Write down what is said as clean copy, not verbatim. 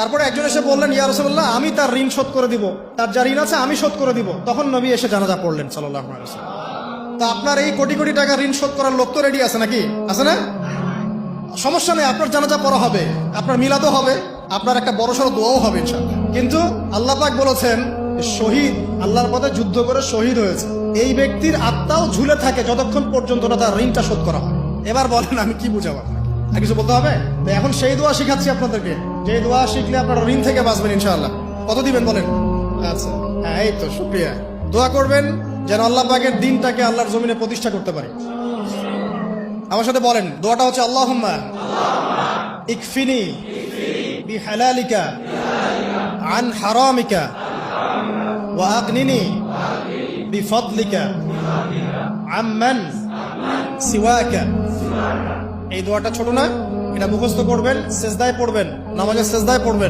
তারপরে একজন এসে বললেন, ইয়া রাসূলুল্লাহ, আমি তার ঋণ শোধ করে দিব, তার যা ঋণ আছে আমি শোধ করে দিব। তখন নবী এসে জানাজা পড়লেন সাল্লাল্লাহু আলাইহি ওয়াসাল্লাম। তা আপনার এই কোটি কোটি টাকা ঋণ শোধ করার লোক তো রেডি আছে নাকি? আছে না? সমস্যা নেই, আপনার জানাজা পড়া হবে, আপনার মিলাদও হবে, আপনার একটা বড়সড় দোয়াও হবে ইনশাআল্লাহ। কিন্তু আল্লাহ পাক বলেছেন, শহীদ আল্লাহর পথে যুদ্ধ করে শহীদ হয়েছে, এই ব্যক্তির আত্মাও ঝুলে থাকে যতক্ষণ পর্যন্ত না তার ঋণটা শোধ করা হয়। এবার বলেন আমি কি বুঝাবো আপনাকে? আর কিছু বলতে হবে? তো এখন সেই দোয়া শিখাচ্ছি আপনাদেরকে, যে দোয়া শিখলে আপনারা ঋণ থেকে বাঁচবেন ইনশাআল্লাহ। কত দিবেন বলেন? আচ্ছা, হ্যাঁ, এই তো শুকরিয়া। দোয়া করবেন যেন আল্লাহ পাকের দিনটাকে আল্লাহর জমিনে প্রতিষ্ঠা করতে পারি। আমার সাথে বলেন, দোয়াটা হচ্ছে আল্লাহুম্মা ইকফিনি বিহালালিকা আন হারামিকা ওয়া আগনিনি বিফদলিকা আম্মান সিওয়াকা। এই দোয়াটা ছোট না, এটা মুখস্থ করবেন, সেজদায় পড়বেন, নামাজের সেজদায় পড়বেন।